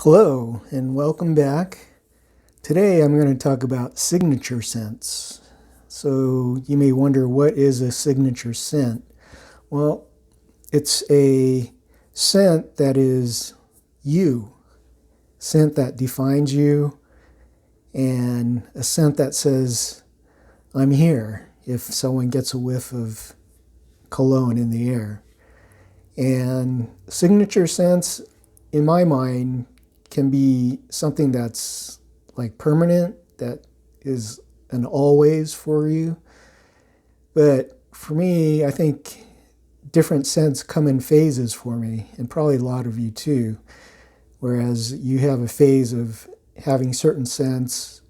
Hello and welcome back. Today I'm going to talk about signature scents. So you may wonder, what is a signature scent? Well, it's a scent that is you, scent that defines you, and a scent that says, I'm here, if someone gets a whiff of cologne in the air. And signature scents, in my mind, can be something that's like permanent, that is an always for you. But for me, I think different scents come in phases for me, and probably a lot of you too. Whereas you have a phase of having certain scents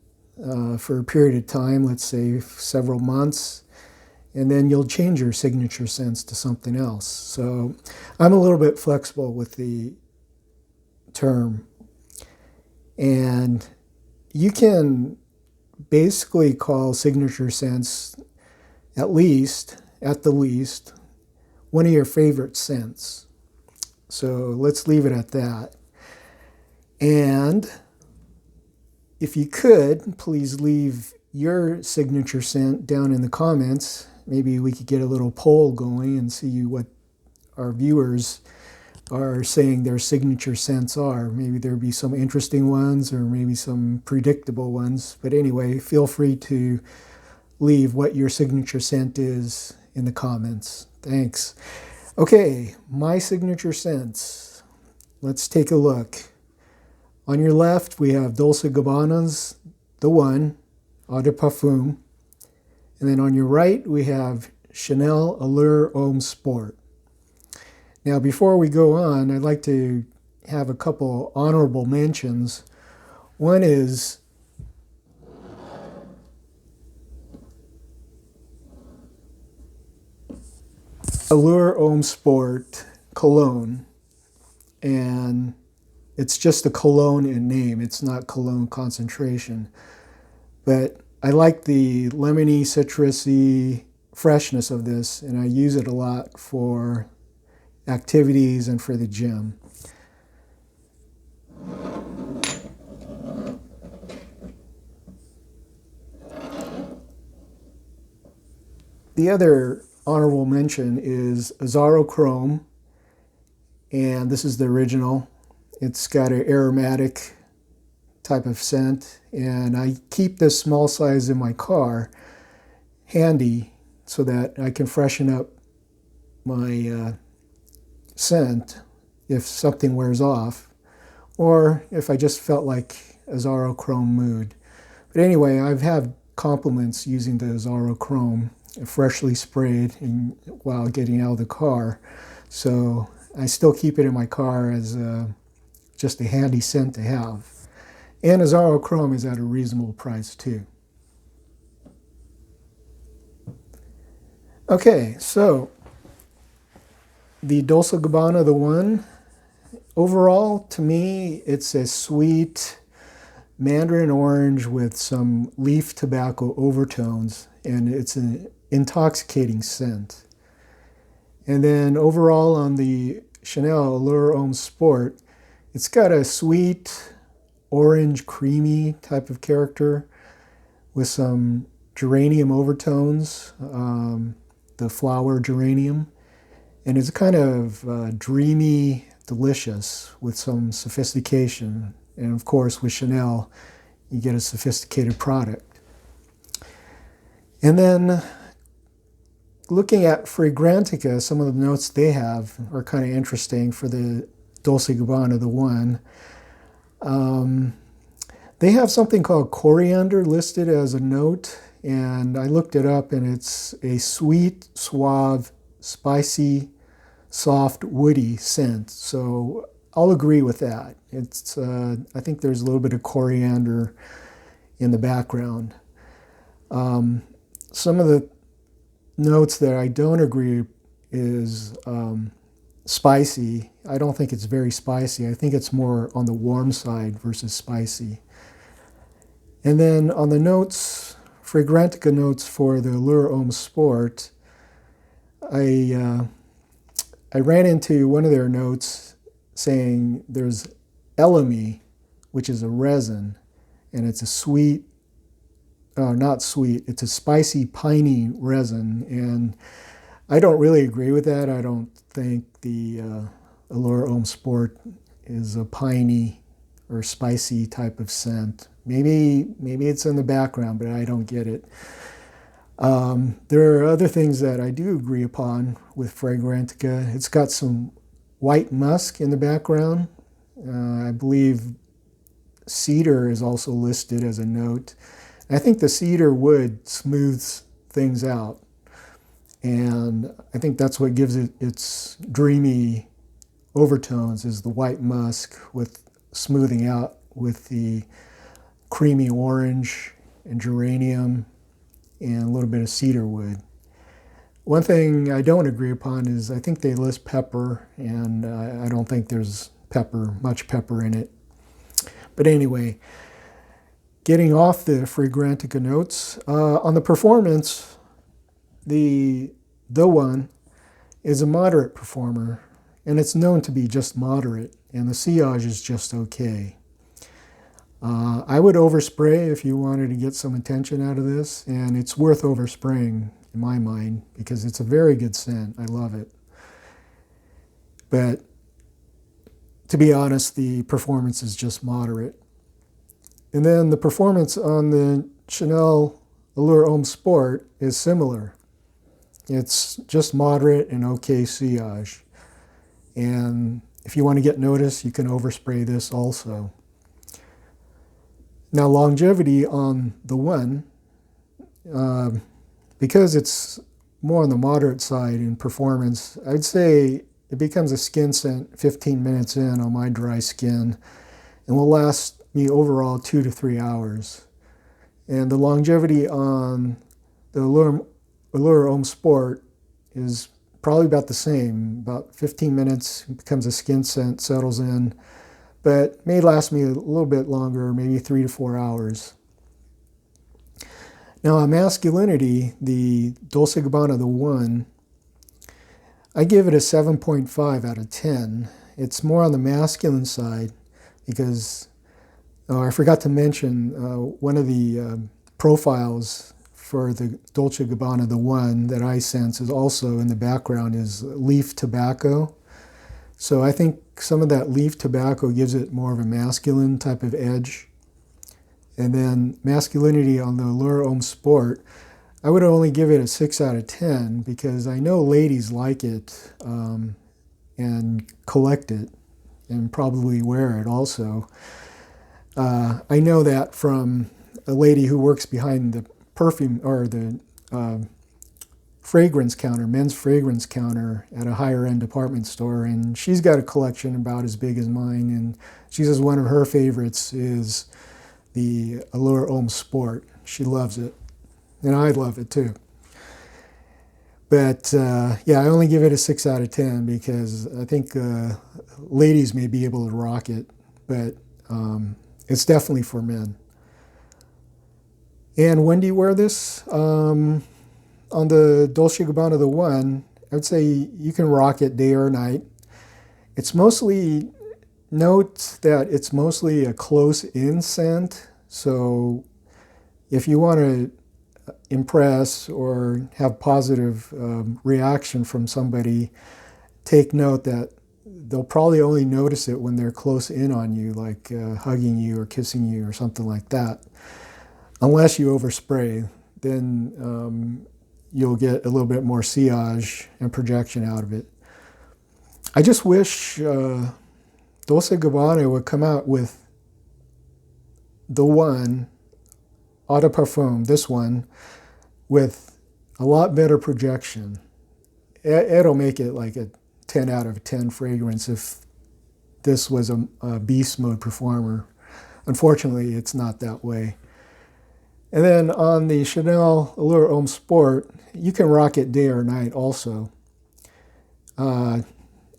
for a period of time, let's say several months, and then you'll change your signature scents to something else. So I'm a little bit flexible with the term. And you can basically call signature scents, at the least, one of your favorite scents. So let's leave it at that. And if you could, please leave your signature scent down in the comments. Maybe we could get a little poll going and see what our viewers are saying their signature scents are. Maybe there'll be some interesting ones or maybe some predictable ones. But anyway, feel free to leave what your signature scent is in the comments. Thanks. Okay, my signature scents. Let's take a look. On your left, we have Dolce Gabbana's The One, Eau de Parfum. And then on your right, we have Chanel Allure Homme Sport. Now, before we go on, I'd like to have a couple honorable mentions. One is Allure Homme Sport Cologne. And it's just a cologne in name. It's not cologne concentration. But I like the lemony, citrusy freshness of this, and I use it a lot for activities and for the gym. The other honorable mention is Azzaro Chrome, and this is the original. It's got an aromatic type of scent, and I keep this small size in my car handy so that I can freshen up my scent if something wears off, or if I just felt like Azzaro Chrome mood. But anyway, I've had compliments using the Azzaro Chrome freshly sprayed while getting out of the car, so I still keep it in my car as just a handy scent to have. And Azzaro Chrome is at a reasonable price too. Okay, so the Dolce Gabbana, The One, overall, to me, it's a sweet mandarin orange with some leaf tobacco overtones, and it's an intoxicating scent. And then overall on the Chanel Allure Homme Sport, it's got a sweet, orange, creamy type of character with some geranium overtones, the flower geranium. And it's kind of dreamy, delicious with some sophistication. And of course, with Chanel, you get a sophisticated product. And then looking at Fragrantica, some of the notes they have are kind of interesting for the Dolce Gabbana, The One. They have something called coriander listed as a note, and I looked it up, and it's a sweet, suave, spicy, soft, woody scent. So I'll agree with that. It's I think there's a little bit of coriander in the background. Some of the notes that I don't agree is spicy. I don't think it's very spicy. I think it's more on the warm side versus spicy. And then on the notes, Fragrantica notes for the Allure Homme Sport, I ran into one of their notes saying there's elemi which is a resin, and it's a sweet, not sweet, it's a spicy, piney resin, and I don't really agree with that. I don't think the Allure Homme Sport is a piney or spicy type of scent. Maybe it's in the background, but I don't get it. There are other things that I do agree upon with Fragrantica. It's got some white musk in the background. I believe cedar is also listed as a note. I think the cedar wood smooths things out, and I think that's what gives it its dreamy overtones, is the white musk with smoothing out with the creamy orange and geranium and a little bit of cedar wood. One thing I don't agree upon is I think they list pepper, and I don't think there's much pepper in it. But anyway, getting off the Fragrantica notes, on the performance, the One is a moderate performer, and it's known to be just moderate, and the sillage is just okay. I would overspray if you wanted to get some attention out of this, and it's worth overspraying in my mind because it's a very good scent. I love it. But to be honest, the performance is just moderate. And then the performance on the Chanel Allure Homme Sport is similar. It's just moderate and okay sillage. And if you want to get noticed, you can overspray this also. Now, longevity on the One, because it's more on the moderate side in performance, I'd say it becomes a skin scent 15 minutes in on my dry skin and will last me overall 2 to 3 hours. And the longevity on the Allure Homme Sport is probably about the same, about 15 minutes, it becomes a skin scent, settles in, but may last me a little bit longer, maybe 3 to 4 hours. Now on Masculinity, the Dolce Gabbana, the One, I give it a 7.5 out of 10. It's more on the masculine side because, I forgot to mention, one of the profiles for the Dolce Gabbana, the One that I sense is also in the background is leaf tobacco. So I think some of that leaf tobacco gives it more of a masculine type of edge. And then Masculinity on the Allure Homme Sport, I would only give it a 6 out of 10 because I know ladies like it and collect it and probably wear it also. I know that from a lady who works behind the perfume or the fragrance counter, men's fragrance counter at a higher end department store, and she's got a collection about as big as mine, and she says one of her favorites is the Allure Homme Sport. She loves it, and I love it too. But yeah, I only give it a 6 out of 10 because I think ladies may be able to rock it, but it's definitely for men. And when do you wear this? On the Dolce Gabbana, the One, I would say you can rock it day or night. It's mostly, note that it's mostly a close-in scent. So if you want to impress or have positive reaction from somebody, take note that they'll probably only notice it when they're close in on you, like hugging you or kissing you or something like that. Unless you overspray, then you'll get a little bit more sillage and projection out of it. I just wish Dolce Gabbana would come out with the One Eau de Parfum, this one, with a lot better projection. It'll make it like a 10 out of 10 fragrance if this was a beast mode performer. Unfortunately, it's not that way. And then on the Chanel Allure Homme Sport, you can rock it day or night also.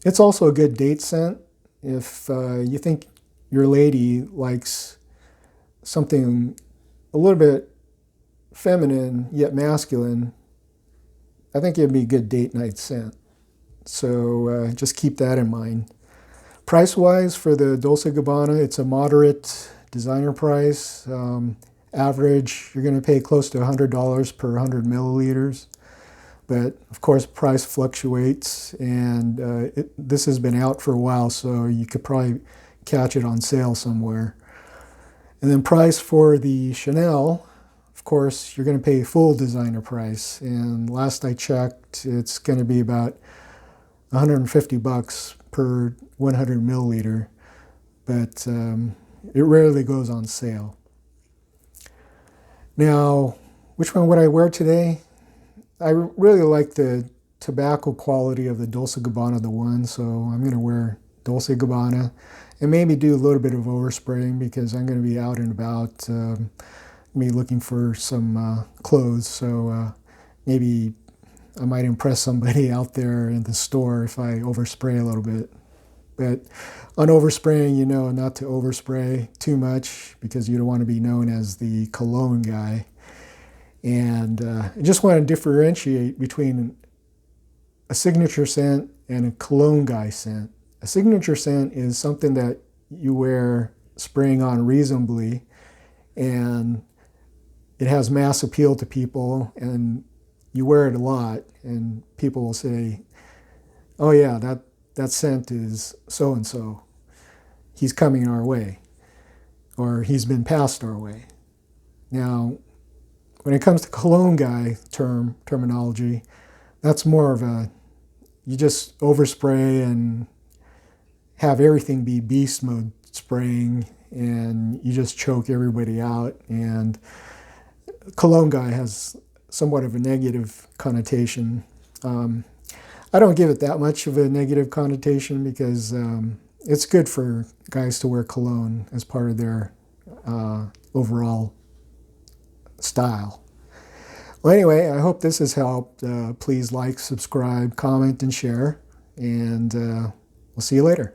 It's also a good date scent. If you think your lady likes something a little bit feminine yet masculine, I think it'd be a good date night scent. So just keep that in mind. Price-wise for the Dolce Gabbana, it's a moderate designer price. Average, you're going to pay close to $100 per 100 milliliters. But of course, price fluctuates, and this has been out for a while, so you could probably catch it on sale somewhere. And then price for the Chanel, of course, you're going to pay full designer price. And last I checked, it's going to be about $150 per 100 milliliter, but it rarely goes on sale. Now, which one would I wear today? I really like the tobacco quality of the Dolce Gabbana, the one, so I'm going to wear Dolce Gabbana and maybe do a little bit of overspraying because I'm going to be out and about, me looking for some clothes, so maybe I might impress somebody out there in the store if I overspray a little bit. But on overspraying, you know not to overspray too much because you don't want to be known as the cologne guy. And I just want to differentiate between a signature scent and a cologne guy scent. A signature scent is something that you wear spraying on reasonably, and it has mass appeal to people, and you wear it a lot, and people will say, oh yeah, that scent is so-and-so. He's coming our way, or he's been passed our way. Now, when it comes to cologne guy terminology, that's more of a, you just overspray and have everything be beast mode spraying, and you just choke everybody out. And cologne guy has somewhat of a negative connotation. I don't give it that much of a negative connotation because it's good for guys to wear cologne as part of their overall style. Well, anyway, I hope this has helped. Please like, subscribe, comment, and share, and we'll see you later.